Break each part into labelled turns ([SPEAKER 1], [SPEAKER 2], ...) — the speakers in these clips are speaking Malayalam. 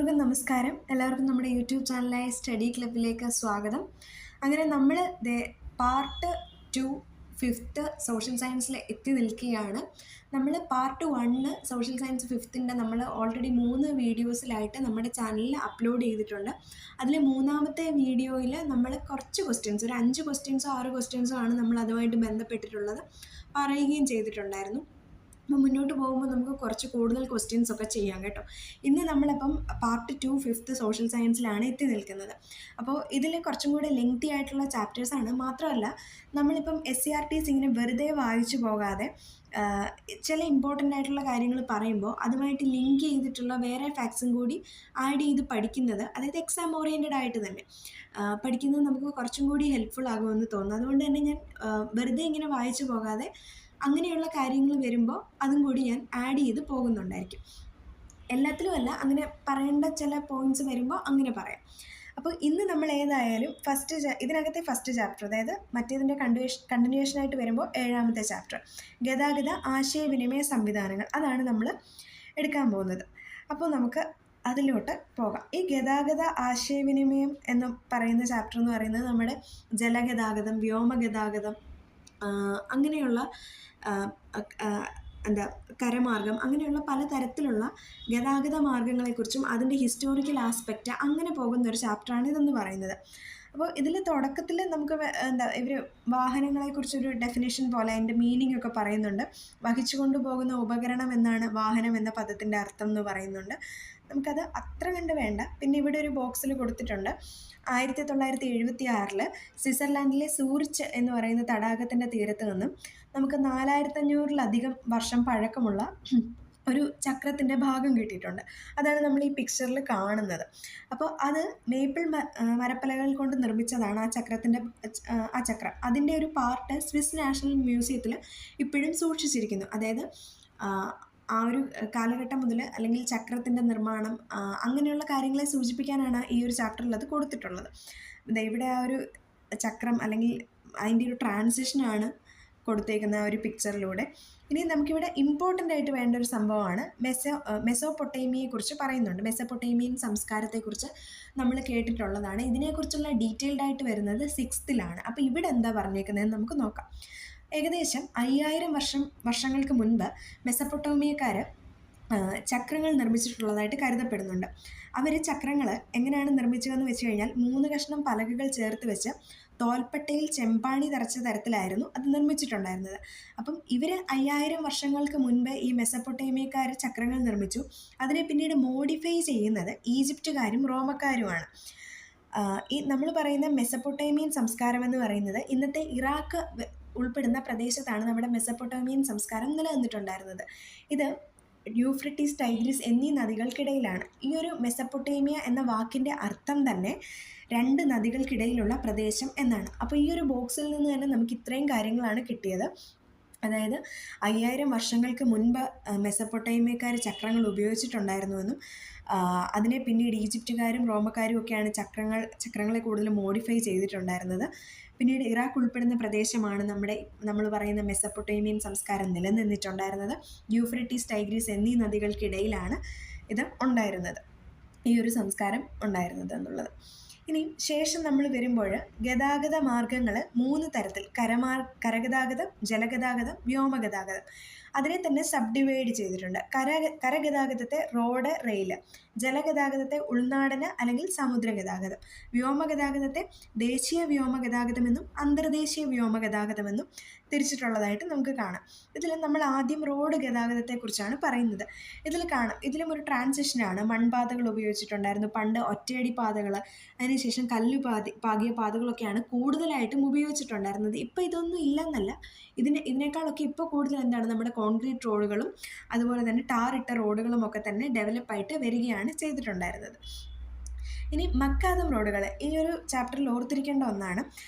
[SPEAKER 1] എല്ലാവർക്കും നമസ്കാരം. എല്ലാവർക്കും നമ്മുടെ യൂട്യൂബ് ചാനലായ സ്റ്റഡി ക്ലബിലേക്ക് സ്വാഗതം. അങ്ങനെ നമ്മൾ പാർട്ട് 2 ഫിഫ്ത്ത് സോഷ്യൽ സയൻസിൽ എത്തി നിൽക്കുകയാണ്. നമ്മൾ പാർട്ട് 1 സോഷ്യൽ സയൻസ് ഫിഫ്ത്തിൻ്റെ നമ്മൾ ഓൾറെഡി 3 വീഡിയോസിലായിട്ട് നമ്മുടെ ചാനലിൽ അപ്ലോഡ് ചെയ്തിട്ടുണ്ട്. അതിൽ മൂന്നാമത്തെ വീഡിയോയിൽ നമ്മൾ കുറച്ച് ക്വസ്റ്റ്യൻസ്, ഒരു 5 ക്വസ്റ്റ്യൻസോ 6 ക്വസ്റ്റ്യൻസോ ആണ് നമ്മൾ അതുമായിട്ട് ബന്ധപ്പെട്ടിട്ടുള്ളത് പറയുകയും ചെയ്തിട്ടുണ്ടായിരുന്നു. അപ്പം മുന്നോട്ട് പോകുമ്പോൾ നമുക്ക് കുറച്ച് കൂടുതൽ ക്വസ്റ്റ്യൻസ് ഒക്കെ ചെയ്യാം കേട്ടോ. ഇന്ന് നമ്മളിപ്പം പാർട്ട് 2 ഫിഫ്ത്ത് സോഷ്യൽ സയൻസിലാണ് എത്തി നിൽക്കുന്നത്. അപ്പോൾ ഇതിൽ കുറച്ചും കൂടെ ലെങ്തി ആയിട്ടുള്ള ചാപ്റ്റേഴ്സാണ്. മാത്രമല്ല നമ്മളിപ്പം SCRTs ഇങ്ങനെ വെറുതെ വായിച്ചു പോകാതെ ചില ഇമ്പോർട്ടൻ്റ് ആയിട്ടുള്ള കാര്യങ്ങൾ പറയുമ്പോൾ അതുമായിട്ട് ലിങ്ക് ചെയ്തിട്ടുള്ള വേറെ ഫാക്ട്സും കൂടി ആഡ് ചെയ്ത് പഠിക്കുന്നത്, അതായത് എക്സാം ഓറിയൻറ്റഡ് ആയിട്ട് തന്നെ പഠിക്കുന്നത് നമുക്ക് കുറച്ചും കൂടി ഹെൽപ്ഫുൾ ആകുമെന്ന് തോന്നുന്നു. അതുകൊണ്ട് തന്നെ ഞാൻ വെറുതെ ഇങ്ങനെ വായിച്ചു പോകാതെ അങ്ങനെയുള്ള കാര്യങ്ങൾ വരുമ്പോൾ അതും കൂടി ഞാൻ ആഡ് ചെയ്ത് പോകുന്നുണ്ടായിരിക്കും. എല്ലാത്തിലുമല്ല, അങ്ങനെ പറയേണ്ട ചില പോയിൻറ്റ്സ് വരുമ്പോൾ അങ്ങനെ പറയാം. അപ്പോൾ ഇന്ന് നമ്മൾ ഏതായാലും ഇതിനകത്തെ ഫസ്റ്റ് ചാപ്റ്റർ, അതായത് മറ്റേതിൻ്റെ കണ്ടിന്യൂഷനായിട്ട് വരുമ്പോൾ 7ാമത്തെ ചാപ്റ്റർ ഗതാഗത ആശയവിനിമയ സംവിധാനങ്ങൾ, അതാണ് നമ്മൾ എടുക്കാൻ പോകുന്നത്. അപ്പോൾ നമുക്ക് അതിലോട്ട് പോകാം. ഈ ഗതാഗത ആശയവിനിമയം എന്ന് പറയുന്ന ചാപ്റ്റർ എന്ന് പറയുന്നത് നമ്മുടെ ജലഗതാഗതം, വ്യോമഗതാഗതം, അങ്ങനെയുള്ള കരമാർഗം, അങ്ങനെയുള്ള പലതരത്തിലുള്ള ഗതാഗത മാർഗങ്ങളെക്കുറിച്ചും അതിൻ്റെ ഹിസ്റ്റോറിക്കൽ ആസ്പെക്റ്റ് അങ്ങനെ പോകുന്നൊരു ചാപ്റ്ററാണ് ഇതെന്ന് പറയുന്നത്. അപ്പോൾ ഇതിൽ തുടക്കത്തിൽ നമുക്ക് ഇവർ വാഹനങ്ങളെക്കുറിച്ചൊരു ഡെഫിനേഷൻ പോലെ അതിൻ്റെ മീനിങ് ഒക്കെ പറയുന്നുണ്ട്. വഹിച്ചു കൊണ്ടുപോകുന്ന ഉപകരണം എന്നാണ് വാഹനം എന്ന പദത്തിൻ്റെ അർത്ഥം എന്ന് പറയുന്നുണ്ട്. നമുക്കത് അത്ര കണ്ട് വേണ്ട. പിന്നെ ഇവിടെ ഒരു ബോക്സിൽ കൊടുത്തിട്ടുണ്ട് 1976 സ്വിറ്റ്സർലാൻഡിലെ സൂറിച്ച് എന്ന് പറയുന്ന തടാകത്തിൻ്റെ തീരത്ത് നിന്നും നമുക്ക് 4500-ലധികം വർഷം പഴക്കമുള്ള ഒരു ചക്രത്തിൻ്റെ ഭാഗം കിട്ടിയിട്ടുണ്ട്. അതാണ് നമ്മൾ ഈ പിക്ചറിൽ കാണുന്നത്. അപ്പോൾ അത് മേപ്പിൾ മരപ്പലകൾ കൊണ്ട് നിർമ്മിച്ചതാണ് ആ ചക്രം. അതിൻ്റെ ഒരു പാർട്ട് സ്വിസ് നാഷണൽ മ്യൂസിയത്തിൽ ഇപ്പോഴും സൂക്ഷിച്ചിരിക്കുന്നു. അതായത് ആ ഒരു കാലഘട്ടം മുതൽ, അല്ലെങ്കിൽ ചക്രത്തിൻ്റെ നിർമ്മാണം, അങ്ങനെയുള്ള കാര്യങ്ങളെ സൂചിപ്പിക്കാനാണ് ഈ ഒരു ചാപ്റ്ററിൽ അത് കൊടുത്തിട്ടുള്ളത്. ഇവിടെ ആ ഒരു ചക്രം അല്ലെങ്കിൽ അതിൻ്റെ ഒരു ട്രാൻസിഷനാണ് കൊടുത്തേക്കുന്ന ആ ഒരു പിക്ചറിലൂടെ. ഇനി നമുക്കിവിടെ ഇമ്പോർട്ടൻ്റ് ആയിട്ട് വേണ്ട ഒരു സംഭവമാണ് മെസോപ്പൊട്ടേമിയയെക്കുറിച്ച് പറയുന്നുണ്ട്. മെസോപ്പൊട്ടേമിയൻ സംസ്കാരത്തെക്കുറിച്ച് നമ്മൾ കേട്ടിട്ടുള്ളതാണ്. ഇതിനെക്കുറിച്ചുള്ള ഡീറ്റെയിൽഡ് ആയിട്ട് വരുന്നത് 6th അപ്പോൾ ഇവിടെ എന്താ പറഞ്ഞേക്കുന്നതെന്ന് നമുക്ക് നോക്കാം. ഏകദേശം 5000 വർഷങ്ങൾക്ക് മുൻപ് മെസപ്പൊട്ടേമിയക്കാർ ചക്രങ്ങൾ നിർമ്മിച്ചിട്ടുള്ളതായിട്ട് കരുതപ്പെടുന്നുണ്ട്. അവർ ചക്രങ്ങൾ എങ്ങനെയാണ് നിർമ്മിച്ചതെന്ന് വെച്ച് കഴിഞ്ഞാൽ 3 കഷ്ണം പലകകൾ ചേർത്ത് വെച്ച് തോൽപ്പട്ടയിൽ ചെമ്പാണി തറച്ച തരത്തിലായിരുന്നു അത് നിർമ്മിച്ചിട്ടുണ്ടായിരുന്നത്. അപ്പം ഇവർ 5000 വർഷങ്ങൾക്ക് മുൻപ് ഈ മെസപ്പൊട്ടേമിയക്കാർ ചക്രങ്ങൾ നിർമ്മിച്ചു. അതിനെ പിന്നീട് മോഡിഫൈ ചെയ്യുന്നത് ഈജിപ്തുകാരും റോമക്കാരുമാണ്. ഈ നമ്മൾ പറയുന്ന മെസപ്പൊട്ടേമിയൻ സംസ്കാരം എന്ന് പറയുന്നത് ഇന്നത്തെ ഇറാഖ് ഉൾപ്പെടുന്ന പ്രദേശത്താണ് നമ്മുടെ മെസപ്പൊട്ടേമിയൻ സംസ്കാരം നിലനിന്നിട്ടുണ്ടായിരുന്നത്. ഇത് യൂഫ്രട്ടീസ്, ടൈഗ്രിസ് എന്നീ നദികൾക്കിടയിലാണ്. ഈ ഒരു മെസപ്പൊട്ടേമിയ എന്ന വാക്കിൻ്റെ അർത്ഥം തന്നെ 2 നദികൾക്കിടയിലുള്ള പ്രദേശം എന്നാണ്. അപ്പോൾ ഈ ഒരു ബോക്സിൽ നിന്ന് തന്നെ നമുക്ക് ഇത്രയും കാര്യങ്ങളാണ് കിട്ടിയത്. അതായത് 5000 വർഷങ്ങൾക്ക് മുൻപ് മെസപ്പൊട്ടേമിയക്കാർ ചക്രങ്ങൾ ഉപയോഗിച്ചിട്ടുണ്ടായിരുന്നുവെന്നും അതിനെ പിന്നീട് ഈജിപ്തുകാരും റോമക്കാരും ഒക്കെയാണ് ചക്രങ്ങളെ കൂടുതൽ മോഡിഫൈ ചെയ്തിട്ടുണ്ടായിരുന്നത്. പിന്നീട് ഇറാഖ് ഉൾപ്പെടുന്ന പ്രദേശമാണ് നമ്മൾ പറയുന്ന മെസപ്പൊട്ടേമിയൻ സംസ്കാരം നിലനിന്നിട്ടുണ്ടായിരുന്നത്. യൂഫ്രട്ടീസ്, ടൈഗ്രിസ് എന്നീ നദികൾക്കിടയിലാണ് ഇത് ഉണ്ടായിരുന്നത്, ഈ ഒരു സംസ്കാരം ഉണ്ടായിരുന്നത് എന്നുള്ളത്. ഇനി ശേഷം നമ്മൾ വരുമ്പോൾ ഗതാഗത മാർഗങ്ങൾ 3 തരത്തിൽ: കരഗതാഗതം, ജലഗതാഗതം, വ്യോമഗതാഗതം. അതിനെ തന്നെ സബ് ഡിവൈഡ് ചെയ്തിട്ടുണ്ട്. കരഗതാഗതത്തെ റോഡ്, റെയിൽ; ജലഗതാഗതത്തെ ഉൾനാടന അല്ലെങ്കിൽ സമുദ്രഗതാഗതം; വ്യോമഗതാഗതത്തെ ദേശീയ വ്യോമഗതാഗതമെന്നും അന്തർദേശീയ വ്യോമഗതാഗതമെന്നും തിരിച്ചിട്ടുള്ളതായിട്ട് നമുക്ക് കാണാം. ഇതിൽ നമ്മൾ ആദ്യം റോഡ് ഗതാഗതത്തെക്കുറിച്ചാണ് പറയുന്നത്. ഇതിലും ഒരു ട്രാൻസിഷനാണ്. മൺപാതകൾ ഉപയോഗിച്ചിട്ടുണ്ടായിരുന്നു പണ്ട്, ഒറ്റയടി പാതകൾ, അതിനുശേഷം പാകിയ പാതകളൊക്കെയാണ് കൂടുതലായിട്ടും ഉപയോഗിച്ചിട്ടുണ്ടായിരുന്നത്. ഇപ്പോൾ ഇതൊന്നും ഇല്ലെന്നല്ല, ഇതിനേക്കാളൊക്കെ ഇപ്പോൾ കൂടുതൽ എന്താണ് നമ്മുടെ കോൺക്രീറ്റ് റോഡുകളും അതുപോലെ തന്നെ ടാറിട്ട റോഡുകളും ഒക്കെ തന്നെ ഡെവലപ്പായിട്ട് വരികയാണ് ചെയ്തിട്ടുണ്ടായിരുന്നത്. ഇനി മക്കാദം റോഡുകൾ ഈ ഒരു ചാപ്റ്ററിൽ ഓർത്തിരിക്കേണ്ട ഒന്നാണ്.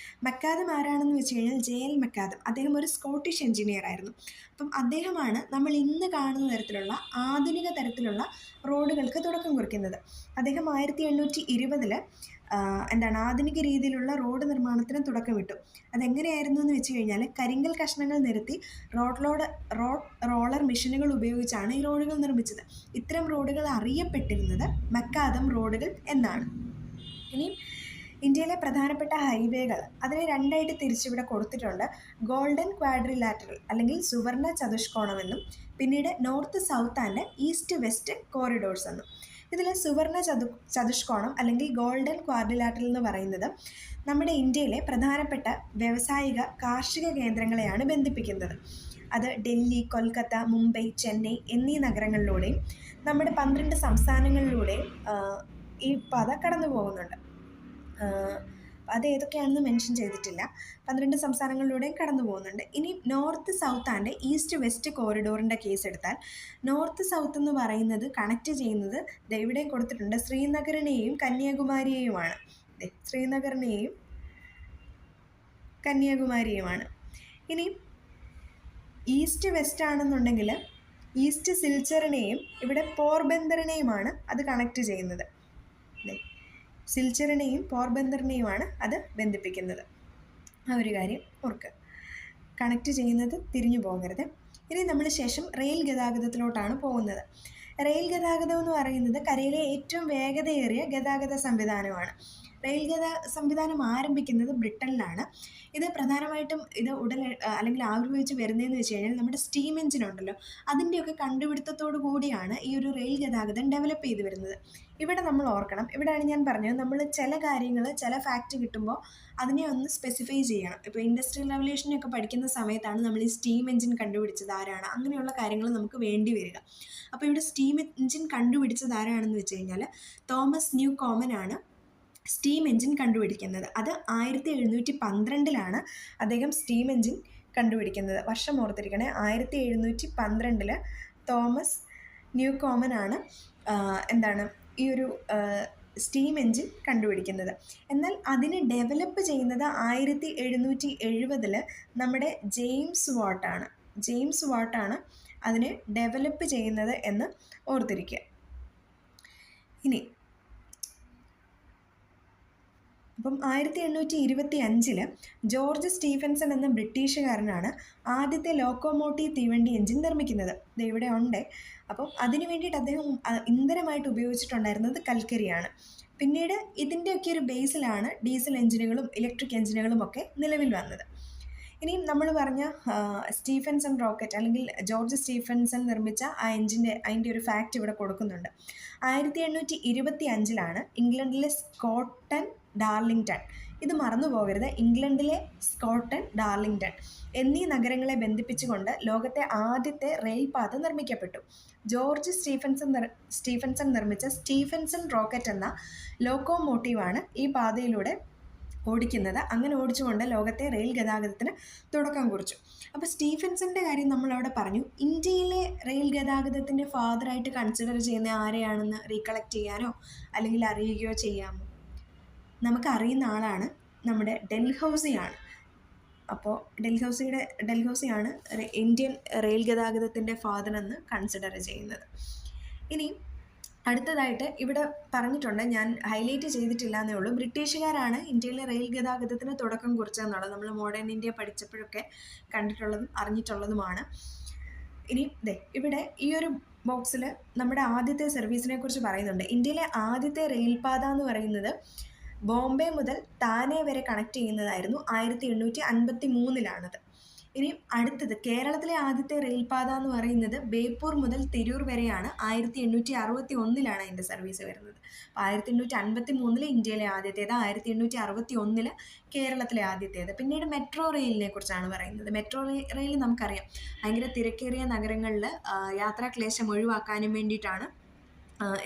[SPEAKER 1] മക്കാദം ആരാണെന്ന് വെച്ച് കഴിഞ്ഞാൽ JL മക്കാദം. അദ്ദേഹം ഒരു സ്കോട്ടിഷ് എഞ്ചിനീയർ ആയിരുന്നു. അപ്പം അദ്ദേഹമാണ് നമ്മൾ ഇന്ന് കാണുന്ന തരത്തിലുള്ള ആധുനിക തരത്തിലുള്ള റോഡുകൾക്ക് തുടക്കം കുറിക്കുന്നത്. അദ്ദേഹം 1820 എന്താണ് ആധുനിക രീതിയിലുള്ള റോഡ് നിർമ്മാണത്തിന് തുടക്കമിട്ടു. അതെങ്ങനെയായിരുന്നു എന്ന് വെച്ച് കഴിഞ്ഞാൽ കരിങ്കൽ കഷ്ണങ്ങൾ നിരത്തി റോഡ് റോളർ മെഷീനുകൾ ഉപയോഗിച്ചാണ് ഈ റോഡുകൾ നിർമ്മിച്ചത്. ഇത്തരം റോഡുകൾ അറിയപ്പെട്ടിരുന്നത് മക്കാദം റോഡുകൾ എന്നാണ്. ഇനി ഇന്ത്യയിലെ പ്രധാനപ്പെട്ട ഹൈവേകൾ അതിനെ രണ്ടായിട്ട് തിരിച്ചിവിടെ കൊടുത്തിട്ടുണ്ട്. ഗോൾഡൻ ക്വാഡ്രിലാറ്ററൽ അല്ലെങ്കിൽ സുവർണ ചതുഷ്കോണമെന്നും പിന്നീട് north south and east west corridors എന്നും. ഇതിൽ സുവർണ ചതുഷ്കോണം അല്ലെങ്കിൽ ഗോൾഡൻ ക്വാഡ്രിലാറ്ററൽ എന്ന് പറയുന്നത് നമ്മുടെ ഇന്ത്യയിലെ പ്രധാനപ്പെട്ട വ്യാവസായിക കാർഷിക കേന്ദ്രങ്ങളെയാണ് ബന്ധിപ്പിക്കുന്നത്. അത് ഡൽഹി, കൊൽക്കത്ത, മുംബൈ, ചെന്നൈ എന്നീ നഗരങ്ങളിലൂടെയും നമ്മുടെ 12 സംസ്ഥാനങ്ങളിലൂടെയും ഈ പാത കടന്നു പോകുന്നുണ്ട്. അത് ഏതൊക്കെയാണെന്ന് മെൻഷൻ ചെയ്തിട്ടില്ല. 12 സംസ്ഥാനങ്ങളിലൂടെയും കടന്നു പോകുന്നുണ്ട്. ഇനി north south and east west കോറിഡോറിൻ്റെ കേസ് എടുത്താൽ നോർത്ത് സൗത്ത് എന്ന് പറയുന്നത് കണക്ട് ചെയ്യുന്നത് ഇവിടെയും കൊടുത്തിട്ടുണ്ട്, ശ്രീനഗറിനെയും കന്യാകുമാരിയെയുമാണ്. ശ്രീനഗറിനെയും കന്യാകുമാരിയുമാണ്. ഇനി ഈസ്റ്റ് വെസ്റ്റ് ആണെന്നുണ്ടെങ്കിൽ ഈസ്റ്റ് സിൽച്ചറിനെയും ഇവിടെ പോർബന്ദറിനെയുമാണ് അത് കണക്ട് ചെയ്യുന്നത്. സിൽച്ചറിനെയും പോർബന്ദറിനെയുമാണ് അത് ബന്ധിപ്പിക്കുന്നത്. ആ ഒരു കാര്യം ഓർക്കുക, കണക്ട് ചെയ്യുന്നത് തിരിഞ്ഞു പോകരുത്. ഇനി നമ്മൾ ശേഷം റെയിൽ ഗതാഗതത്തിലോട്ടാണ് പോകുന്നത്. റെയിൽ ഗതാഗതം എന്ന് പറയുന്നത് കരയിലെ ഏറ്റവും വേഗതയേറിയ ഗതാഗത സംവിധാനമാണ്. റെയിൽ സംവിധാനം ആരംഭിക്കുന്നത് ബ്രിട്ടനിലാണ്. ഇത് പ്രധാനമായിട്ടും അല്ലെങ്കിൽ ആവിർഭവിച്ച് വരുന്നതെന്ന് വെച്ച് കഴിഞ്ഞാൽ നമ്മുടെ സ്റ്റീം എഞ്ചിൻ ഉണ്ടല്ലോ, അതിൻ്റെയൊക്കെ കണ്ടുപിടുത്തത്തോടു കൂടിയാണ് ഈ ഒരു റെയിൽ ഗതാഗതം ഡെവലപ്പ് ചെയ്ത് വരുന്നത്. ഇവിടെ നമ്മൾ ഓർക്കണം, ഇവിടെയാണ് ഞാൻ പറഞ്ഞത് നമ്മൾ ചില കാര്യങ്ങൾ ചില ഫാക്റ്റ് കിട്ടുമ്പോൾ അതിനെ ഒന്ന് സ്പെസിഫൈ ചെയ്യണം. ഇപ്പോൾ ഇൻഡസ്ട്രിയൽ റവല്യൂഷനൊക്കെ പഠിക്കുന്ന സമയത്താണ് നമ്മൾ ഈ സ്റ്റീം എഞ്ചിൻ കണ്ടുപിടിച്ചത് ആരാണ്, അങ്ങനെയുള്ള കാര്യങ്ങൾ നമുക്ക് വേണ്ടി വരിക. അപ്പോൾ ഇവിടെ സ്റ്റീം എഞ്ചിൻ കണ്ടുപിടിച്ചത് ആരാണെന്ന് വെച്ച് കഴിഞ്ഞാൽ തോമസ് ന്യൂ കോമൻ ആണ് സ്റ്റീം എഞ്ചിൻ കണ്ടുപിടിക്കുന്നത്. അത് 1712 അദ്ദേഹം സ്റ്റീം എഞ്ചിൻ കണ്ടുപിടിക്കുന്നത്. വർഷം ഓർത്തിരിക്കണേ, 1712 തോമസ് ന്യൂ കോമൻ ആണ് ഈ ഒരു സ്റ്റീം എഞ്ചിൻ കണ്ടുപിടിക്കുന്നത്. എന്നാൽ അതിനെ ഡെവലപ്പ് ചെയ്യുന്നത് 1770 നമ്മുടെ ജെയിംസ് വാട്ടാണ് അതിനെ ഡെവലപ്പ് ചെയ്യുന്നത് എന്ന് ഓർത്തിരിക്കുക. ഇനി അപ്പം 1825 ജോർജ് സ്റ്റീഫൻസൺ എന്ന ബ്രിട്ടീഷുകാരനാണ് ആദ്യത്തെ ലോക്കോമോട്ടീവ് തീവണ്ടി എഞ്ചിൻ നിർമ്മിക്കുന്നത്. ഇത് ഇവിടെ ഉണ്ട്. അപ്പം അതിനു വേണ്ടിയിട്ട് അദ്ദേഹം ഇന്ധനമായിട്ട് ഉപയോഗിച്ചിട്ടുണ്ടായിരുന്നത് കൽക്കരിയാണ്. പിന്നീട് ഇതിൻ്റെയൊക്കെ ഒരു ബേസിലാണ് ഡീസൽ എഞ്ചിനുകളും ഇലക്ട്രിക് എഞ്ചിനുകളും ഒക്കെ നിലവിൽ വന്നത്. ഇനിയും നമ്മൾ പറഞ്ഞ സ്റ്റീഫൻസൺ റോക്കറ്റ് അല്ലെങ്കിൽ ജോർജ് സ്റ്റീഫൻസൺ നിർമ്മിച്ച അതിൻ്റെ ഒരു ഫാക്റ്റ് ഇവിടെ കൊടുക്കുന്നുണ്ട്. 1825 ഇംഗ്ലണ്ടിലെ സ്കോട്ടൺ ഡാർലിംഗ്ടൺ, ഇത് മറന്നു പോകരുത്, ഇംഗ്ലണ്ടിലെ സ്കോട്ടൺ ഡാർലിംഗ്ടൺ എന്നീ നഗരങ്ങളെ ബന്ധിപ്പിച്ചുകൊണ്ട് ലോകത്തെ ആദ്യത്തെ റെയിൽ പാത നിർമ്മിക്കപ്പെട്ടു. ജോർജ് സ്റ്റീഫൻസൺ നിർമ്മിച്ച സ്റ്റീഫൻസൺ റോക്കറ്റ് എന്ന ലോക്കോമോട്ടീവാണ് ഈ പാതയിലൂടെ ഓടിക്കുന്നത്. അങ്ങനെ ഓടിച്ചുകൊണ്ട് ലോകത്തെ റെയിൽ ഗതാഗതത്തിന് തുടക്കം കുറിച്ചു. അപ്പോൾ സ്റ്റീഫൻസൻ്റെ കാര്യം നമ്മളവിടെ പറഞ്ഞു. ഇന്ത്യയിലെ റെയിൽ ഗതാഗതത്തിൻ്റെ ഫാദറായിട്ട് കൺസിഡർ ചെയ്യുന്ന ആരെയാണെന്ന് റീകളക്ട് ചെയ്യാനോ അല്ലെങ്കിൽ അറിയുകയോ ചെയ്യാമോ? നമുക്കറിയുന്ന ആളാണ് നമ്മുടെ ഡൽഹൌസിയാണ്. അപ്പോൾ ഡൽഹൌസിയാണ് ഇന്ത്യൻ റെയിൽ ഗതാഗതത്തിൻ്റെ ഫാദർ എന്ന് കൺസിഡർ ചെയ്യുന്നത്. ഇനി അടുത്തതായിട്ട് ഇവിടെ പറഞ്ഞിട്ടുണ്ട്, ഞാൻ ഹൈലൈറ്റ് ചെയ്തിട്ടില്ല എന്നേ ഉള്ളൂ, ബ്രിട്ടീഷുകാരാണ് ഇന്ത്യയിലെ റെയിൽ ഗതാഗതത്തിന് തുടക്കം കുറിച്ചതെന്നുള്ളത് നമ്മൾ മോഡേൺ ഇന്ത്യ പഠിച്ചപ്പോഴൊക്കെ കണ്ടിട്ടുള്ളതും അറിഞ്ഞിട്ടുള്ളതുമാണ്. ഇനി ഇവിടെ ഈ ഒരു ബോക്സിൽ നമ്മുടെ ആദ്യത്തെ സർവീസിനെ കുറിച്ച് പറയുന്നുണ്ട്. ഇന്ത്യയിലെ ആദ്യത്തെ റെയിൽപാത എന്ന് പറയുന്നത് ബോംബെ മുതൽ താനെ വരെ കണക്ട് ചെയ്യുന്നതായിരുന്നു. 1853 ഇനി അടുത്തത് കേരളത്തിലെ ആദ്യത്തെ റെയിൽപാത എന്ന് പറയുന്നത് ബേപ്പൂർ മുതൽ തിരൂർ വരെയാണ്. 1861 അതിൻ്റെ സർവീസ് വരുന്നത്. അപ്പോൾ 1853 ഇന്ത്യയിലെ ആദ്യത്തേത്, 1861 കേരളത്തിലെ ആദ്യത്തേത്. പിന്നീട് മെട്രോ റെയിലിനെ കുറിച്ചാണ് പറയുന്നത്. മെട്രോ റെയിൽ നമുക്കറിയാം, ഭയങ്കര തിരക്കേറിയ നഗരങ്ങളിൽ യാത്രാക്ലേശം ഒഴിവാക്കാനും വേണ്ടിയിട്ടാണ്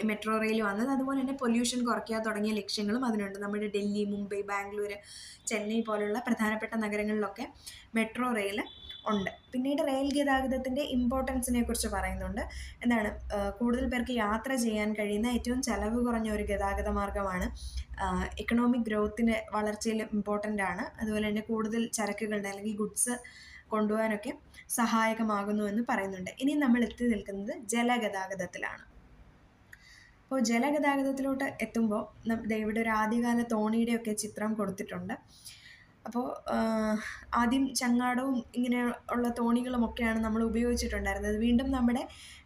[SPEAKER 1] മെട്രോ റെയിൽ വന്നത്. അതുപോലെ തന്നെ പൊല്യൂഷൻ കുറയ്ക്കുക തുടങ്ങിയ ലക്ഷ്യങ്ങളും അതിനുണ്ട്. നമ്മുടെ ഡൽഹി, മുംബൈ, ബാംഗ്ലൂർ, ചെന്നൈ പോലുള്ള പ്രധാനപ്പെട്ട നഗരങ്ങളിലൊക്കെ മെട്രോ റെയിൽ ഉണ്ട്. പിന്നീട് റെയിൽ ഗതാഗതത്തിൻ്റെ ഇമ്പോർട്ടൻസിനെ കുറിച്ച് പറയുന്നുണ്ട്. കൂടുതൽ പേർക്ക് യാത്ര ചെയ്യാൻ കഴിയുന്ന ഏറ്റവും ചെലവ് കുറഞ്ഞ ഒരു ഗതാഗത മാർഗ്ഗമാണ്. എക്കണോമിക് ഗ്രോത്തിൻ്റെ വളർച്ചയിൽ ഇമ്പോർട്ടൻ്റ് ആണ്. അതുപോലെ തന്നെ കൂടുതൽ ചരക്കുകളുടെ അല്ലെങ്കിൽ ഗുഡ്സ് കൊണ്ടുപോകാനൊക്കെ സഹായകമാകുന്നു എന്ന് പറയുന്നുണ്ട്. ഇനി നമ്മൾ എത്തി നിൽക്കുന്നത് ജലഗതാഗതത്തിലാണ്. അപ്പോൾ ജലഗതാഗതത്തിലോട്ട് എത്തുമ്പോൾ ദേ ഇവിടെ ഒരു ആദ്യകാല തോണിയുടെയൊക്കെ ചിത്രം കൊടുത്തിട്ടുണ്ട്. അപ്പോൾ ആദ്യം ചങ്ങാടവും ഇങ്ങനെ ഉള്ള തോണികളുമൊക്കെയാണ് നമ്മൾ ഉപയോഗിച്ചിട്ടുണ്ടായിരുന്നത്. വീണ്ടും നമ്മുടെ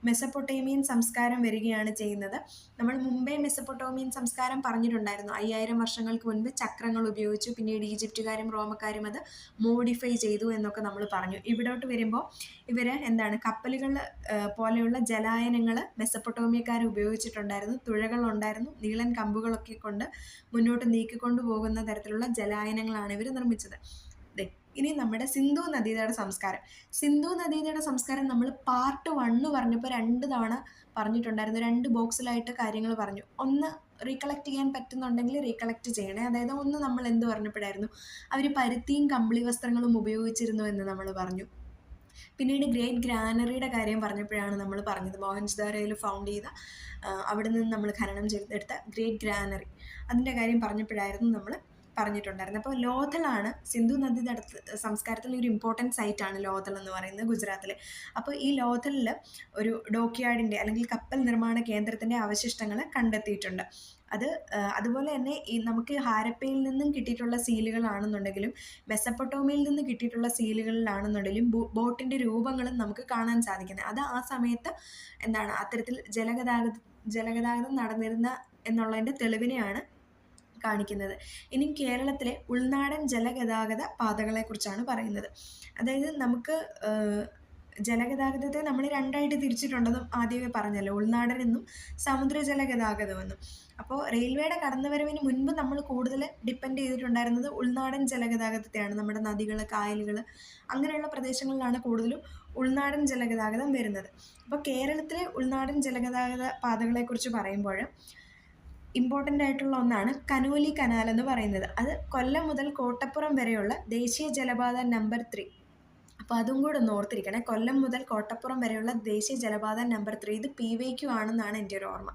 [SPEAKER 1] മെസപ്പൊട്ടേമിയൻ സംസ്കാരം വരികയാണ് ചെയ്യുന്നത്. നമ്മൾ മുമ്പേ മെസപ്പൊട്ടേമിയൻ സംസ്കാരം പറഞ്ഞിട്ടുണ്ടായിരുന്നു. 5000 വർഷങ്ങൾക്ക് മുൻപ് ചക്രങ്ങൾ ഉപയോഗിച്ചു, പിന്നീട് ഈജിപ്തുകാരും റോമക്കാരും അത് മോഡിഫൈ ചെയ്തു എന്നൊക്കെ നമ്മൾ പറഞ്ഞു. ഇവിടോട്ട് വരുമ്പോൾ ഇവർ കപ്പലുകൾ പോലെയുള്ള ജലായനങ്ങൾ മെസപ്പൊട്ടേമിയക്കാർ ഉപയോഗിച്ചിട്ടുണ്ടായിരുന്നു. തുഴകളുണ്ടായിരുന്നു, നീളൻ കമ്പുകളൊക്കെ കൊണ്ട് മുന്നോട്ട് നീക്കിക്കൊണ്ടു പോകുന്ന തരത്തിലുള്ള ജലായനങ്ങളാണ് ഇവർ നിർമ്മിച്ചത്. ഇനി നമ്മുടെ സിന്ധു നദീതട സംസ്കാരം. സിന്ധു നദീതട സംസ്കാരം നമ്മൾ പാർട്ട് 1 പറഞ്ഞപ്പോൾ 2 തവണ പറഞ്ഞിട്ടുണ്ടായിരുന്നു. 2 ബോക്സിലായിട്ട് കാര്യങ്ങൾ പറഞ്ഞു. ഒന്ന് റീകളക്ട് ചെയ്യാൻ പറ്റുന്നുണ്ടെങ്കിൽ റീകളക്ട് ചെയ്യണേ. അതായത് ഒന്ന് നമ്മൾ എന്ത് പറഞ്ഞപ്പോഴായിരുന്നു, അവർ പരുത്തിയും കമ്പിളി വസ്ത്രങ്ങളും ഉപയോഗിച്ചിരുന്നു എന്ന് നമ്മൾ പറഞ്ഞു. പിന്നീട് ഗ്രേറ്റ് ഗ്രാനറിയുടെ കാര്യം പറഞ്ഞപ്പോഴാണ് നമ്മൾ പറഞ്ഞത്, മോഹൻജദാരോയിൽ ഫൗണ്ട് ചെയ്ത അവിടെ നിന്ന് നമ്മൾ ഖനനം ചെയ്തെടുത്ത ഗ്രേറ്റ് ഗ്രാനറി, അതിൻ്റെ കാര്യം പറഞ്ഞപ്പോഴായിരുന്നു നമ്മൾ പറഞ്ഞിട്ടുണ്ടായിരുന്നത്. അപ്പോൾ ലോഥലാണ് സിന്ധു നദീതട സംസ്കാരത്തിലെ ഒരു ഇമ്പോർട്ടൻറ്റ് സൈറ്റാണ് ലോഥൽ എന്ന് പറയുന്നത്, ഗുജറാത്തിൽ. അപ്പോൾ ഈ ലോഥലിൽ ഒരു ഡോക്യാർഡിൻ്റെ അല്ലെങ്കിൽ കപ്പൽ നിർമ്മാണ കേന്ദ്രത്തിൻ്റെ അവശിഷ്ടങ്ങൾ കണ്ടെത്തിയിട്ടുണ്ട്. അതുപോലെ തന്നെ ഈ നമുക്ക് ഹാരപ്പയിൽ നിന്നും കിട്ടിയിട്ടുള്ള സീലുകളാണെന്നുണ്ടെങ്കിലും മെസപ്പൊട്ടോമിയയിൽ നിന്ന് കിട്ടിയിട്ടുള്ള സീലുകളിലാണെന്നുണ്ടെങ്കിലും ബോട്ടിൻ്റെ രൂപങ്ങളും നമുക്ക് കാണാൻ സാധിക്കുന്നത്. അത് ആ സമയത്ത് അത്തരത്തിൽ ജലഗതാഗതം നടന്നിരുന്ന എന്നുള്ളതിൻ്റെ തെളിവിനെയാണ് കാണിക്കുന്നത്. ഇനി കേരളത്തിലെ ഉൾനാടൻ ജലഗതാഗത പാതകളെക്കുറിച്ചാണ് പറയുന്നത്. അതായത് നമുക്ക് ജലഗതാഗതത്തെ നമ്മൾ 2ആയിട്ട് തിരിച്ചിട്ടുണ്ടെന്നും ആദ്യമേ പറഞ്ഞല്ലോ, ഉൾനാടൻ എന്നും സമുദ്ര ജലഗതാഗതമെന്നും. അപ്പോൾ റെയിൽവേയുടെ കടന്നുവരവിന് മുൻപ് നമ്മൾ കൂടുതൽ ഡിപ്പെൻഡ് ചെയ്തിട്ടുണ്ടായിരുന്നത് ഉൾനാടൻ ജലഗതാഗതത്തെയാണ്. നമ്മുടെ നദികൾ, കായലുകൾ അങ്ങനെയുള്ള പ്രദേശങ്ങളിലാണ് കൂടുതലും ഉൾനാടൻ ജലഗതാഗതം വരുന്നത്. അപ്പോൾ കേരളത്തിലെ ഉൾനാടൻ ജലഗതാഗത പാതകളെക്കുറിച്ച് പറയുമ്പോൾ ഇമ്പോർട്ടൻ്റ് ആയിട്ടുള്ള ഒന്നാണ് കനോലി കനാൽ എന്ന് പറയുന്നത്. അത് കൊല്ലം മുതൽ കോട്ടപ്പുറം വരെയുള്ള ദേശീയ ജലപാത നമ്പർ 3. അപ്പോൾ അതും കൂടെ ഒന്ന് ഓർത്തിരിക്കണേ. കൊല്ലം മുതൽ കോട്ടപ്പുറം വരെയുള്ള ദേശീയ ജലപാത നമ്പർ 3. ഇത് PYQ ആണെന്നാണ് എൻ്റെ ഒരു ഓർമ്മ.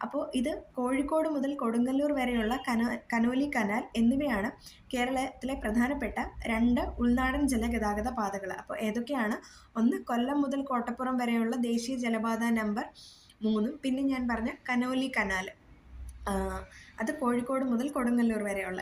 [SPEAKER 1] അപ്പോൾ ഇത് കോഴിക്കോട് മുതൽ കൊടുങ്ങല്ലൂർ വരെയുള്ള കനോലി കനാൽ എന്നിവയാണ് കേരളത്തിലെ പ്രധാനപ്പെട്ട 2 ഉൾനാടൻ ജലഗതാഗത പാതകൾ. അപ്പോൾ ഏതൊക്കെയാണ്? ഒന്ന് കൊല്ലം മുതൽ കോട്ടപ്പുറം വരെയുള്ള ദേശീയ ജലപാത നമ്പർ 3, പിന്നെ ഞാൻ പറഞ്ഞ കനോലി കനാൽ, അത് കോഴിക്കോട് മുതൽ കൊടുങ്ങല്ലൂർ വരെയുള്ള.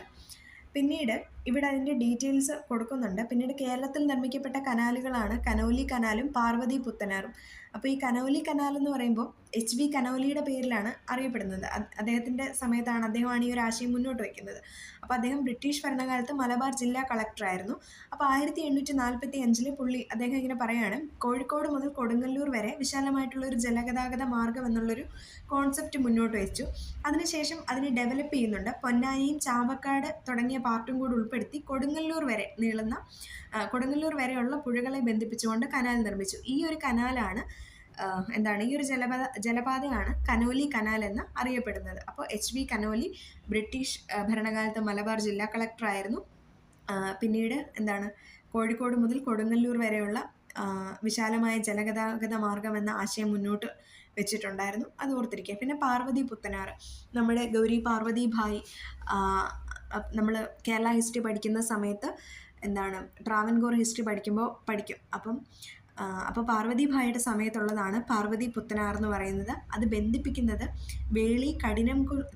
[SPEAKER 1] പിന്നീട് ഇവിടെ അതിൻ്റെ ഡീറ്റെയിൽസ് കൊടുക്കുന്നുണ്ട്. പിന്നീട് കേരളത്തിൽ നിർമ്മിക്കപ്പെട്ട കനാലുകളാണ് കനോലി കനാലും പാർവതി പുത്തനാറും. അപ്പോൾ ഈ കനോലി കനാൽ എന്ന് പറയുമ്പോൾ HB കനോലിയുടെ പേരിലാണ് അറിയപ്പെടുന്നത്. അദ്ദേഹത്തിൻ്റെ സമയത്താണ് അദ്ദേഹമാണ് ഈ ഒരു ആശയം മുന്നോട്ട് വയ്ക്കുന്നത്. അപ്പോൾ അദ്ദേഹം ബ്രിട്ടീഷ് ഭരണകാലത്ത് മലബാർ ജില്ലാ കളക്ടറായിരുന്നു. അപ്പോൾ 1845 അദ്ദേഹം ഇങ്ങനെ പറയാണ്, കോഴിക്കോട് മുതൽ കൊടുങ്ങല്ലൂർ വരെ വിശാലമായിട്ടുള്ള ഒരു ജലഗതാഗത മാർഗം എന്നുള്ളൊരു കോൺസെപ്റ്റ് മുന്നോട്ട് വെച്ചു. അതിനുശേഷം അതിനെ ഡെവലപ്പ് ചെയ്യുന്നുണ്ട്. പൊന്നാനിയും ചാവക്കാട് തുടങ്ങിയ പാർട്ടും കൂടി ഉൾപ്പെടുത്തി കൊടുങ്ങല്ലൂർ വരെയുള്ള പുഴകളെ ബന്ധിപ്പിച്ചുകൊണ്ട് കനാൽ നിർമ്മിച്ചു. ഈ ഒരു കനാലാണ് ഈ ഒരു ജലപാതയാണ് കനോലി കനാൽ എന്ന് അറിയപ്പെടുന്നത്. അപ്പോൾ HB കനോലി ബ്രിട്ടീഷ് ഭരണകാലത്ത് മലബാർ ജില്ലാ കളക്ടറായിരുന്നു. പിന്നീട് കോഴിക്കോട് മുതൽ കൊടുങ്ങല്ലൂർ വരെയുള്ള വിശാലമായ ജലഗതാഗത മാർഗം എന്ന ആശയം മുന്നോട്ട് വെച്ചിട്ടുണ്ടായിരുന്നു. അത് ഓർത്തിരിക്കുക. പിന്നെ പാർവതി പുത്തനാറ്, നമ്മുടെ ഗൗരി പാർവതി ഭായ്, നമ്മൾ കേരള ഹിസ്റ്ററി പഠിക്കുന്ന സമയത്ത് ട്രാവൻകൂർ ഹിസ്റ്ററി പഠിക്കും. അപ്പോൾ പാർവതി ഭായിയുടെ സമയത്തുള്ളതാണ് പാർവതി പുത്തനാർ എന്ന് പറയുന്നത്. അത് ബന്ധിപ്പിക്കുന്നത്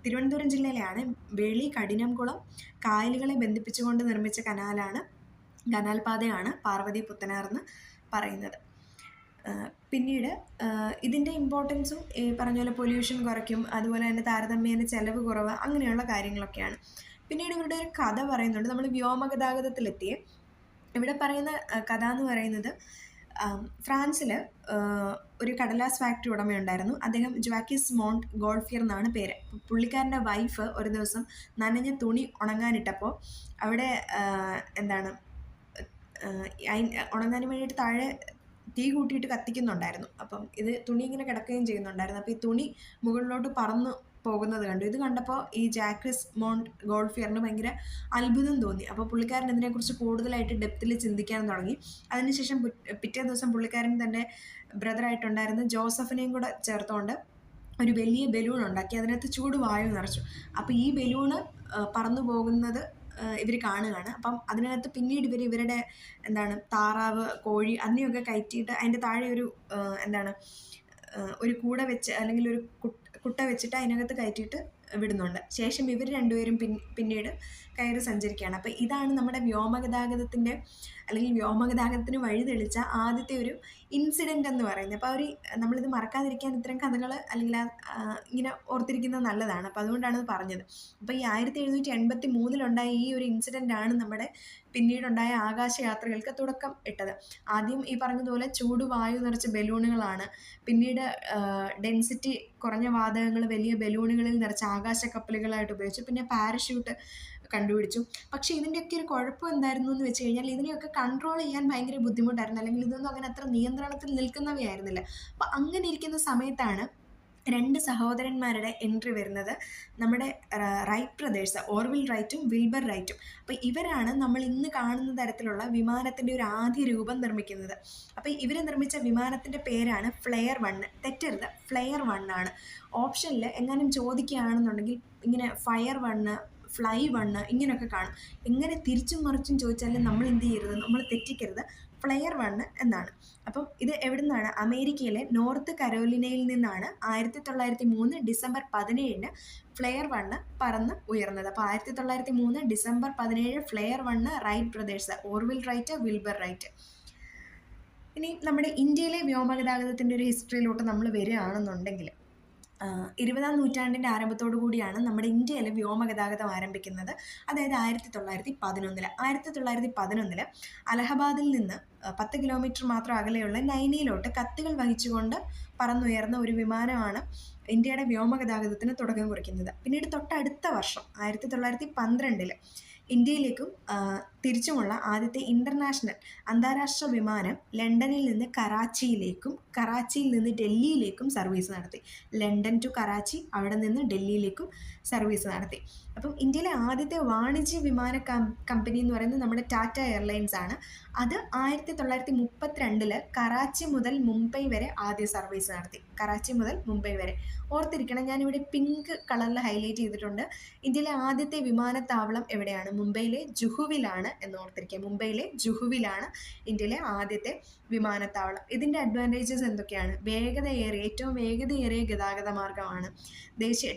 [SPEAKER 1] തിരുവനന്തപുരം ജില്ലയിലെയാണ്. വേളി കഠിനംകുളം കായലുകളെ ബന്ധിപ്പിച്ചുകൊണ്ട് നിർമ്മിച്ച കനാൽ പാതയാണ് പാർവതി പുത്തനാർ എന്ന് പറയുന്നത്. പിന്നീട് ഇതിൻ്റെ ഇമ്പോർട്ടൻസും ഈ പറഞ്ഞ പോലെ പൊല്യൂഷൻ കുറയ്ക്കും, അതുപോലെ തന്നെ താരതമ്യേന ചെലവ് കുറവ്, അങ്ങനെയുള്ള കാര്യങ്ങളൊക്കെയാണ്. പിന്നീട് ഇവരുടെ ഒരു കഥ പറയുന്നുണ്ട്. നമ്മൾ വ്യോമഗതാഗതത്തിലെത്തിയേ ഇവിടെ പറയുന്ന കഥ എന്ന് പറയുന്നത്, ഫ്രാൻസിൽ ഒരു കടലാസ് ഫാക്ടറി ഉടമയുണ്ടായിരുന്നു. അദ്ദേഹം ജോക്വിസ് മോണ്ട് ഗോൾഫിയർ എന്നാണ് പേര്. പുള്ളിക്കാരൻ്റെ വൈഫ് ഒരു ദിവസം നനഞ്ഞ തുണി ഉണങ്ങാനിട്ടപ്പോൾ അവിടെ ഉണങ്ങാൻ വേണ്ടിയിട്ട് താഴെ തീ കൂട്ടിയിട്ട് കത്തിക്കുന്നുണ്ടായിരുന്നു. അപ്പം ഇത് തുണി ഇങ്ങനെ കിടക്കുകയും ചെയ്യുന്നുണ്ടായിരുന്നു. അപ്പോൾ ഈ തുണി മുകളിലോട്ട് പറന്ന് പോകുന്നത് കണ്ടു. ഇത് കണ്ടപ്പോൾ ഈ ജാക്വിസ് മോണ്ട് ഗോൾഫിയറിന് ഭയങ്കര അത്ഭുതം തോന്നി. അപ്പോൾ പുള്ളിക്കാരൻ ഇതിനെക്കുറിച്ച് കൂടുതലായിട്ട് ഡെപ്തിൽ ചിന്തിക്കാൻ തുടങ്ങി. അതിനുശേഷം പിറ്റേ ദിവസം പുള്ളിക്കാരൻ തൻ്റെ ബ്രദറായിട്ടുണ്ടായിരുന്ന ജോസഫിനെയും കൂടെ ചേർത്തുകൊണ്ട് ഒരു വലിയ ബലൂൺ ഉണ്ടാക്കി. അതിനകത്ത് ചൂടുവായു നിറച്ചു. അപ്പോൾ ഈ ബലൂണ് പറന്നു പോകുന്നത് ഇവർ കാണുകയാണ്. അപ്പം അതിനകത്ത് പിന്നീട് ഇവരുടെ താറാവ്, കോഴി അതിനെയൊക്കെ കയറ്റിയിട്ട് അതിൻ്റെ താഴെ ഒരു കൂട വെച്ച് അല്ലെങ്കിൽ ഒരു കുട്ട വെച്ചിട്ട് അതിനകത്ത് കയറ്റിയിട്ട് വിടുന്നുണ്ട്. ശേഷം ഇവർ രണ്ടുപേരും പിന്നീട് കയറി സഞ്ചരിക്കുകയാണ്. അപ്പോൾ ഇതാണ് നമ്മുടെ വ്യോമഗതാഗതത്തിൻ്റെ അല്ലെങ്കിൽ വ്യോമഗതാഗതത്തിന് വഴി തെളിച്ച ആദ്യത്തെ ഒരു ഇൻസിഡൻ്റ് എന്ന് പറയുന്നത്. അപ്പോൾ നമ്മളിത് മറക്കാതിരിക്കാൻ ഇത്തരം കഥകൾ അല്ലെങ്കിൽ ഇങ്ങനെ ഓർത്തിരിക്കുന്നത് നല്ലതാണ്. അപ്പോൾ അതുകൊണ്ടാണ് ഇത് പറഞ്ഞത്. അപ്പോൾ ഈ 1783 ഈ ഒരു ഇൻസിഡൻ്റാണ് നമ്മുടെ പിന്നീടുണ്ടായ ആകാശയാത്രകൾക്ക് തുടക്കം ഇട്ടത്. ആദ്യം ഈ പറഞ്ഞതുപോലെ ചൂടുവായു നിറച്ച ബലൂണുകളാണ്. പിന്നീട് ഡെൻസിറ്റി കുറഞ്ഞ വാതകങ്ങൾ വലിയ ബലൂണുകളിൽ നിറച്ച ആകാശ കപ്പലുകളായിട്ട് ഉപയോഗിച്ചു. പിന്നെ പാരഷ്യൂട്ട് കണ്ടുപിടിച്ചു. പക്ഷേ ഇതിൻ്റെയൊക്കെ ഒരു കുഴപ്പം എന്തായിരുന്നു എന്ന് വെച്ച് കഴിഞ്ഞാൽ ഇതിനെയൊക്കെ കൺട്രോൾ ചെയ്യാൻ ഭയങ്കര ബുദ്ധിമുട്ടായിരുന്നു. അല്ലെങ്കിൽ ഇതൊന്നും അങ്ങനെ അത്ര നിയന്ത്രണത്തിൽ നിൽക്കുന്നവയായിരുന്നില്ല. അപ്പം അങ്ങനെ ഇരിക്കുന്ന സമയത്താണ് 2 സഹോദരന്മാരുടെ എൻട്രി വരുന്നത്. നമ്മുടെ റൈറ്റ് ബ്രദേഴ്സ്, ഓർവിൽ റൈറ്റും വിൽബർ റൈറ്റും. അപ്പോൾ ഇവരാണ് നമ്മൾ ഇന്ന് കാണുന്ന തരത്തിലുള്ള വിമാനത്തിൻ്റെ ഒരു ആദ്യ രൂപം നിർമ്മിക്കുന്നത്. അപ്പോൾ ഇവർ നിർമ്മിച്ച വിമാനത്തിൻ്റെ പേരാണ് ഫ്ലെയർ 1. തെറ്റരുത്, ഫ്ലെയർ 1 ആണ്. ഓപ്ഷനിൽ എങ്ങാനും ചോദിക്കുകയാണെന്നുണ്ടെങ്കിൽ ഇങ്ങനെ ഫയർ 1, ഫ്ലൈ 1 ഇങ്ങനെയൊക്കെ കാണും. എങ്ങനെ തിരിച്ചും മറിച്ചും ചോദിച്ചാലും നമ്മൾ എന്ത് ചെയ്യരുത്, നമ്മൾ തെറ്റിക്കരുത്. ഫ്ലെയർ 1 എന്നാണ്. അപ്പം ഇത് എവിടെ നിന്നാണ്? അമേരിക്കയിലെ നോർത്ത് കരോലിനയിൽ നിന്നാണ് 1903 ഡിസംബർ 17 ഫ്ലെയർ 1 പറന്ന് ഉയർന്നത്. അപ്പോൾ 1903 December 17 flyer 1 Wright brothers, Orville Wright, Wilbur Wright. ഇനി നമ്മുടെ ഇന്ത്യയിലെ വ്യോമഗതാഗതത്തിൻ്റെ ഒരു ഹിസ്റ്ററിയിലോട്ട് നമ്മൾ വരികയാണെന്നുണ്ടെങ്കിൽ 20-ാം നൂറ്റാണ്ടിൻ്റെ ആരംഭത്തോടു കൂടിയാണ് നമ്മുടെ ഇന്ത്യയിലെ വ്യോമഗതാഗതം ആരംഭിക്കുന്നത്. അതായത് 1911. 1911 അലഹബാദിൽ നിന്ന് 10 കിലോമീറ്റർ മാത്രം അകലെയുള്ള നൈനിയിലോട്ട് കത്തുകൾ വഹിച്ചുകൊണ്ട് പറന്നുയർന്ന ഒരു വിമാനമാണ് ഇന്ത്യയുടെ വ്യോമഗതാഗതത്തിന് തുടക്കം കുറിക്കുന്നത്. പിന്നീട് തൊട്ടടുത്ത വർഷം 1912 ഇന്ത്യയിലേക്കും തിരിച്ചുമുള്ള ആദ്യത്തെ ഇൻ്റർനാഷണൽ അന്താരാഷ്ട്ര വിമാനം ലണ്ടനിൽ നിന്ന് കറാച്ചിയിലേക്കും കറാച്ചിയിൽ നിന്ന് ഡൽഹിയിലേക്കും സർവീസ് നടത്തി. ലണ്ടൻ ടു കറാച്ചി, അവിടെ നിന്ന് ഡൽഹിയിലേക്കും സർവീസ് നടത്തി. അപ്പം ഇന്ത്യയിലെ ആദ്യത്തെ വാണിജ്യ വിമാന കമ്പനി എന്ന് പറയുന്നത് നമ്മുടെ ടാറ്റ എയർലൈൻസ് ആണ്. അത് 1932 കറാച്ചി മുതൽ മുംബൈ വരെ ആദ്യ സർവീസ് നടത്തി. കറാച്ചി മുതൽ മുംബൈ വരെ. ഓർത്തിരിക്കണം, ഞാനിവിടെ പിങ്ക് കളറിൽ ഹൈലൈറ്റ് ചെയ്തിട്ടുണ്ട്. ഇന്ത്യയിലെ ആദ്യത്തെ വിമാനത്താവളം എവിടെയാണ്? മുംബൈയിലെ ജുഹുവിലാണ് എന്ന് ഓർത്തിരിക്കുക. മുംബൈയിലെ ജുഹുവിലാണ് ഇന്ത്യയിലെ ആദ്യത്തെ വിമാനത്താവളം. ഇതിൻ്റെ അഡ്വാൻറ്റേജസ് എന്തൊക്കെയാണ്? ഏറ്റവും വേഗതയേറിയ ഗതാഗത മാർഗ്ഗമാണ്. ദേശീയ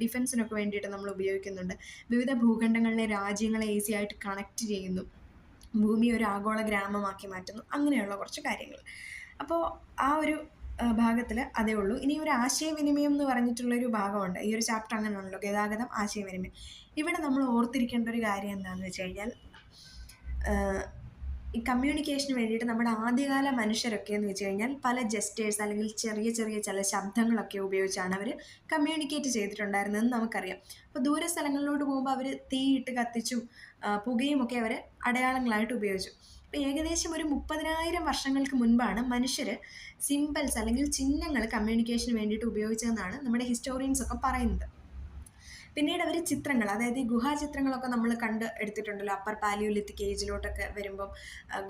[SPEAKER 1] ഡിഫൻസിനൊക്കെ വേണ്ടിയിട്ട് നമ്മൾ ഉപയോഗിക്കുന്നുണ്ട്. വിവിധ ഭൂഖണ്ഡങ്ങളിലെ രാജ്യങ്ങളെ ഈസി ആയിട്ട് കണക്ട് ചെയ്യുന്നു. ഭൂമി ഒരു ആഗോള ഗ്രാമമാക്കി മാറ്റുന്നു. അങ്ങനെയുള്ള കുറച്ച് കാര്യങ്ങൾ. അപ്പോൾ ആ ഒരു ഭാഗത്തിൽ അതേ ഉള്ളൂ. ഇനി ഒരു ആശയവിനിമയം എന്ന് പറഞ്ഞിട്ടുള്ളൊരു ഭാഗമുണ്ട്. ഈ ഒരു ചാപ്റ്റർ അങ്ങനെയാണല്ലോ, ഗതാഗതം, ആശയവിനിമയം. ഇവിടെ നമ്മൾ ഓർത്തിരിക്കേണ്ട ഒരു കാര്യം എന്താണെന്ന് വെച്ച് കഴിഞ്ഞാൽ ഈ കമ്മ്യൂണിക്കേഷന് വേണ്ടിയിട്ട് നമ്മുടെ ആദ്യകാല മനുഷ്യരൊക്കെ എന്ന് വെച്ച് കഴിഞ്ഞാൽ പല ജെസ്റ്റേഴ്സ് അല്ലെങ്കിൽ ചെറിയ ചെറിയ ചില ശബ്ദങ്ങളൊക്കെ ഉപയോഗിച്ചാണ് അവർ കമ്മ്യൂണിക്കേറ്റ് ചെയ്തിട്ടുണ്ടായിരുന്നതെന്ന് നമുക്കറിയാം. അപ്പോൾ ദൂര സ്ഥലങ്ങളിലോട്ട് പോകുമ്പോൾ അവർ തീയിട്ട് കത്തിച്ചും പുകയുമൊക്കെ അവർ അടയാളങ്ങളായിട്ട് ഉപയോഗിച്ചു. അപ്പോൾ ഏകദേശം ഒരു 30,000 വർഷങ്ങൾക്ക് മുൻപാണ് മനുഷ്യർ സിംബൽസ് അല്ലെങ്കിൽ ചിഹ്നങ്ങൾ കമ്മ്യൂണിക്കേഷന് വേണ്ടിയിട്ട് ഉപയോഗിച്ചതെന്നാണ് നമ്മുടെ ഹിസ്റ്റോറിയൻസൊക്കെ പറയുന്നത്. പിന്നീട് അവർ ചിത്രങ്ങൾ, അതായത് ഈ ഗുഹാചിത്രങ്ങളൊക്കെ നമ്മൾ കണ്ട് എടുത്തിട്ടുണ്ടല്ലോ. അപ്പർ പാലിയോലിത്തിക് ഏജിലോട്ടൊക്കെ വരുമ്പം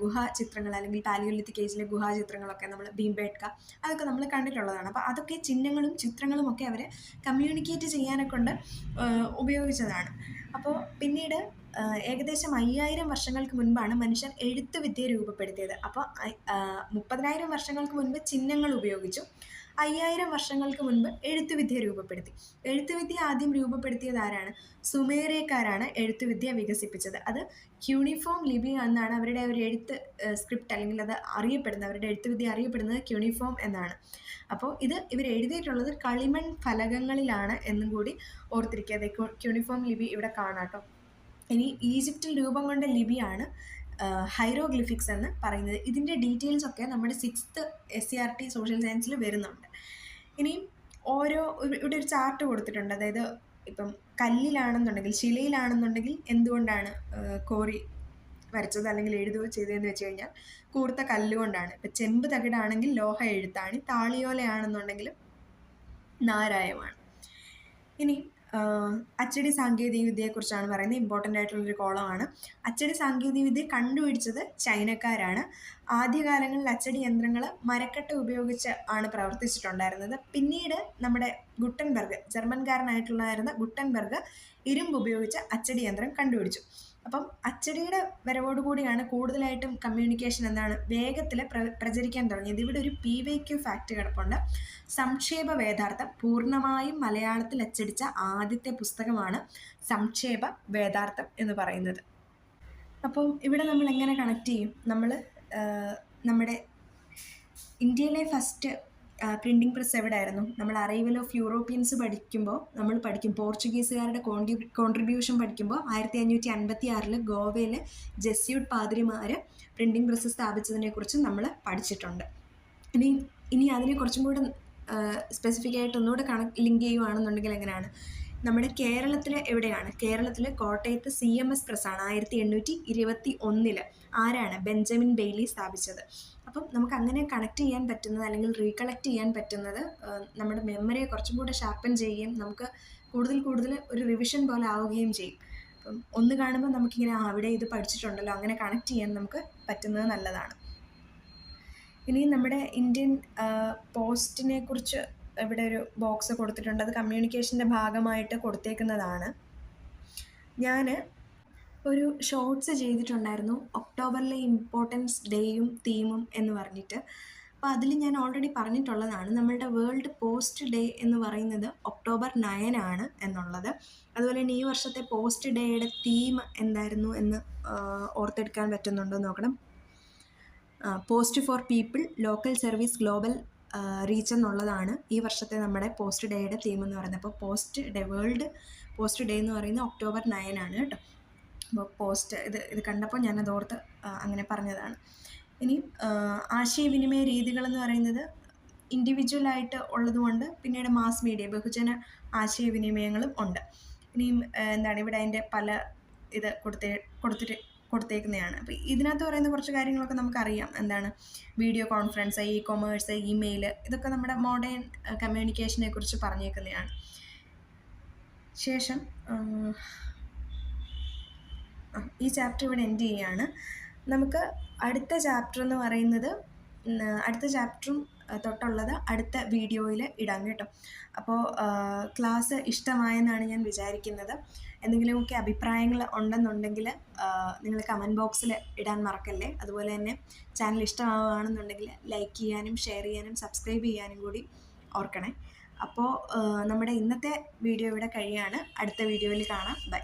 [SPEAKER 1] ഗുഹാചിത്രങ്ങൾ അല്ലെങ്കിൽ പാലിയോലിത്തിക് ഏജിലെ ഗുഹാചിത്രങ്ങളൊക്കെ നമ്മൾ ഭീംബേട്ക അതൊക്കെ നമ്മൾ കണ്ടിട്ടുള്ളതാണ്. അപ്പോൾ അതൊക്കെ ചിഹ്നങ്ങളും ചിത്രങ്ങളും ഒക്കെ അവർ കമ്മ്യൂണിക്കേറ്റ് ചെയ്യാനെ കൊണ്ട് ഉപയോഗിച്ചതാണ്. അപ്പോൾ പിന്നീട് ഏകദേശം 5000 വർഷങ്ങൾക്ക് മുൻപാണ് മനുഷ്യർ എഴുത്തുവിദ്യ രൂപപ്പെടുത്തിയത്. അപ്പോൾ 30,000 വർഷങ്ങൾക്ക് മുൻപ് ചിഹ്നങ്ങൾ ഉപയോഗിച്ചു. 5000 വർഷങ്ങൾക്ക് മുൻപ് എഴുത്തുവിദ്യ രൂപപ്പെടുത്തി. എഴുത്തുവിദ്യ ആദ്യം രൂപപ്പെടുത്തിയത് ആരാണ്? സുമേറിയക്കാരാണ് എഴുത്തുവിദ്യ വികസിപ്പിച്ചത്. അത് ക്യൂണിഫോം ലിപി എന്നാണ് അവരുടെ ഒരു എഴുത്ത് സ്ക്രിപ്റ്റ് അല്ലെങ്കിൽ അത് അറിയപ്പെടുന്നത്. അവരുടെ എഴുത്തുവിദ്യ അറിയപ്പെടുന്നത് ക്യൂണിഫോം എന്നാണ്. അപ്പോൾ ഇവർ എഴുതിയിട്ടുള്ളത് കളിമൺ ഫലകങ്ങളിലാണ് എന്നും കൂടി ഓർത്തിരിക്കുക. ക്യൂണിഫോം ലിപി ഇവിടെ കാണാം കേട്ടോ. ഇനി ഈജിപ്തിൽ രൂപം കൊണ്ട ലിപിയാണ് ഹൈറോഗ്ലിഫിക്സ് എന്ന് പറയുന്നത്. ഇതിൻ്റെ ഡീറ്റെയിൽസ് ഒക്കെ നമ്മുടെ 6th SCERT സോഷ്യൽ സയൻസിൽ വരുന്നുണ്ട്. ഇനി ഇവിടെ ഒരു ചാർട്ട് കൊടുത്തിട്ടുണ്ട്. അതായത് ഇപ്പം കല്ലിലാണെന്നുണ്ടെങ്കിൽ, ശിലയിലാണെന്നുണ്ടെങ്കിൽ എന്തുകൊണ്ടാണ് കോറി വരച്ചത് അല്ലെങ്കിൽ എഴുതുകയോ ചെയ്തതെന്ന് വെച്ച് കഴിഞ്ഞാൽ കൂർത്ത കല്ലുകൊണ്ടാണ്. ഇപ്പം ചെമ്പ് തകിടാണെങ്കിൽ ലോഹ എഴുത്താണി, താളിയോലയാണെന്നുണ്ടെങ്കിൽ നാരായമാണ്. ഇനി അച്ചടി സാങ്കേതികവിദ്യയെക്കുറിച്ചാണ് പറയുന്നത്. ഇമ്പോർട്ടൻ്റ് ആയിട്ടുള്ളൊരു കോളമാണ്. അച്ചടി സാങ്കേതികവിദ്യ കണ്ടുപിടിച്ചത് ചൈനക്കാരാണ്. ആദ്യകാലങ്ങളിൽ അച്ചടി യന്ത്രങ്ങൾ മരക്കട്ട ഉപയോഗിച്ച് ആണ് പ്രവർത്തിച്ചിട്ടുണ്ടായിരുന്നത്. പിന്നീട് നമ്മുടെ ഗുട്ടൻബർഗ്, ജർമ്മൻകാരനായിട്ടുള്ളതായിരുന്ന ഗുട്ടൻബർഗ് ഇരുമ്പ് ഉപയോഗിച്ച് അച്ചടി യന്ത്രം കണ്ടുപിടിച്ചു. അപ്പം അച്ചടിയുടെ വരവോടുകൂടിയാണ് കൂടുതലായിട്ടും കമ്മ്യൂണിക്കേഷൻ എന്താണ് വേഗത്തിൽ പ്രചരിക്കാൻ തുടങ്ങിയത്. ഇവിടെ ഒരു PYQ ഫാക്റ്റ് കിടപ്പുണ്ട്. സംക്ഷേപ വേദാർത്ഥം പൂർണ്ണമായും മലയാളത്തിൽ അച്ചടിച്ച ആദ്യത്തെ പുസ്തകമാണ് സംക്ഷേപ വേദാർത്ഥം എന്ന് പറയുന്നത്. അപ്പം ഇവിടെ നമ്മൾ എങ്ങനെ കണക്ട് ചെയ്യും? നമ്മൾ നമ്മുടെ ഇന്ത്യയിലെ ഫസ്റ്റ് പ്രിൻറ്റിംഗ് പ്രസ് എവിടെയായിരുന്നു? നമ്മൾ അറൈവൽ ഓഫ് യൂറോപ്യൻസ് പഠിക്കുമ്പോൾ നമ്മൾ പഠിക്കും പോർച്ചുഗീസുകാരുടെ കോൺട്രിബ്യൂഷൻ പഠിക്കുമ്പോൾ 1556 ഗോവയിൽ ജെസ്യൂട്ട് പാതിരിമാർ പ്രിൻറ്റിംഗ് പ്രസ് സ്ഥാപിച്ചതിനെക്കുറിച്ച് നമ്മൾ പഠിച്ചിട്ടുണ്ട്. ഇനി അതിനെ കുറച്ചും കൂടെ സ്പെസിഫിക് ആയിട്ട് ഒന്നുകൂടെ ലിങ്ക് ചെയ്യുകയാണെന്നുണ്ടെങ്കിൽ എങ്ങനെയാണ്? നമ്മുടെ കേരളത്തിൽ എവിടെയാണ്? കേരളത്തിൽ കോട്ടയത്ത് CMS പ്രസ്സാണ് 1821 ആരാണ്? ബെഞ്ചമിൻ ബെയ്ലി സ്ഥാപിച്ചത്. അപ്പം നമുക്ക് അങ്ങനെ കണക്ട് ചെയ്യാൻ പറ്റുന്നത് അല്ലെങ്കിൽ റീകളക്ട് ചെയ്യാൻ പറ്റുന്നത് നമ്മുടെ മെമ്മറിയെ കുറച്ചും കൂടെ ഷാർപ്പൻ ചെയ്യുകയും നമുക്ക് കൂടുതൽ ഒരു റിവിഷൻ പോലെ ആവുകയും ചെയ്യും. അപ്പം ഒന്ന് കാണുമ്പോൾ നമുക്കിങ്ങനെ അവിടെ ഇത് പഠിച്ചിട്ടുണ്ടല്ലോ അങ്ങനെ കണക്ട് ചെയ്യാൻ നമുക്ക് പറ്റുന്നത് നല്ലതാണ്. ഇനി നമ്മുടെ ഇന്ത്യൻ പോസ്റ്റിനെ കുറിച്ച് ഇവിടെ ഒരു ബോക്സ് കൊടുത്തിട്ടുണ്ട്. അത് കമ്മ്യൂണിക്കേഷൻ്റെ ഭാഗമായിട്ട് കൊടുത്തേക്കുന്നതാണ്. ഞാൻ ഒരു ഷോർട്സ് ചെയ്തിട്ടുണ്ടായിരുന്നു ഒക്ടോബറിലെ ഇമ്പോർട്ടൻസ് ഡേയും തീമും എന്ന് പറഞ്ഞിട്ട്. അപ്പോൾ അതിൽ ഞാൻ ഓൾറെഡി പറഞ്ഞിട്ടുള്ളതാണ് നമ്മളുടെ വേൾഡ് പോസ്റ്റ് ഡേ എന്ന് പറയുന്നത് October 9 ആണ് എന്നുള്ളത്. അതുപോലെ തന്നെ ഈ വർഷത്തെ പോസ്റ്റ് ഡേയുടെ തീം എന്തായിരുന്നു എന്ന് ഓർത്തെടുക്കാൻ പറ്റുന്നുണ്ടോ നോക്കണം. Post for people, local service, global reach എന്നുള്ളതാണ് ഈ വർഷത്തെ നമ്മുടെ പോസ്റ്റ് ഡേയുടെ തീം എന്ന് പറയുന്നത്. അപ്പോൾ വേൾഡ് പോസ്റ്റ് ഡേ എന്ന് പറയുന്നത് October 9 ആണ് കേട്ടോ. അപ്പോൾ പോസ്റ്റ് ഇത് കണ്ടപ്പോൾ ഞാനത് ഓർത്ത് അങ്ങനെ പറഞ്ഞതാണ്. ഇനി ആശയവിനിമയ രീതികളെന്ന് പറയുന്നത് ഇൻഡിവിജ്വലായിട്ട് ഉള്ളതുകൊണ്ട് പിന്നീട് മാസ് മീഡിയ ബഹുജന ആശയവിനിമയങ്ങളും ഉണ്ട്. ഇനിയും എന്താണ് ഇവിടെ അതിൻ്റെ പല ഇത് കൊടുത്തേക്കുന്നതാണ്. അപ്പോൾ ഇതിനകത്ത് പറയുന്ന കുറച്ച് കാര്യങ്ങളൊക്കെ നമുക്കറിയാം. എന്താണ് വീഡിയോ കോൺഫറൻസ്, കൊമേഴ്സ്, ഇമെയിൽ, ഇതൊക്കെ നമ്മുടെ മോഡേൺ കമ്മ്യൂണിക്കേഷനെ കുറിച്ച് പറഞ്ഞേക്കുന്നതാണ്. ശേഷം ഈ ചാപ്റ്റർ ഇവിടെ എൻഡ് ചെയ്യുകയാണ്. നമുക്ക് അടുത്ത ചാപ്റ്റർ എന്ന് പറയുന്നത് അടുത്ത ചാപ്റ്ററും തൊട്ടുള്ളത് അടുത്ത വീഡിയോയിൽ ഇടാം കേട്ടോ. അപ്പോൾ ക്ലാസ് ഇഷ്ടമായെന്നാണ് ഞാൻ വിചാരിക്കുന്നത്. എന്തെങ്കിലുമൊക്കെ അഭിപ്രായങ്ങൾ ഉണ്ടെന്നുണ്ടെങ്കിൽ നിങ്ങൾ കമൻറ്റ് ബോക്സിൽ ഇടാൻ മറക്കല്ലേ. അതുപോലെ തന്നെ ചാനൽ ഇഷ്ടമാവുകയാണെന്നുണ്ടെങ്കിൽ ലൈക്ക് ചെയ്യാനും ഷെയർ ചെയ്യാനും സബ്സ്ക്രൈബ് ചെയ്യാനും കൂടി ഓർക്കണേ. അപ്പോൾ നമ്മുടെ ഇന്നത്തെ വീഡിയോ ഇവിടെ കഴിയാണ്. അടുത്ത വീഡിയോയിൽ കാണാം. ബൈ.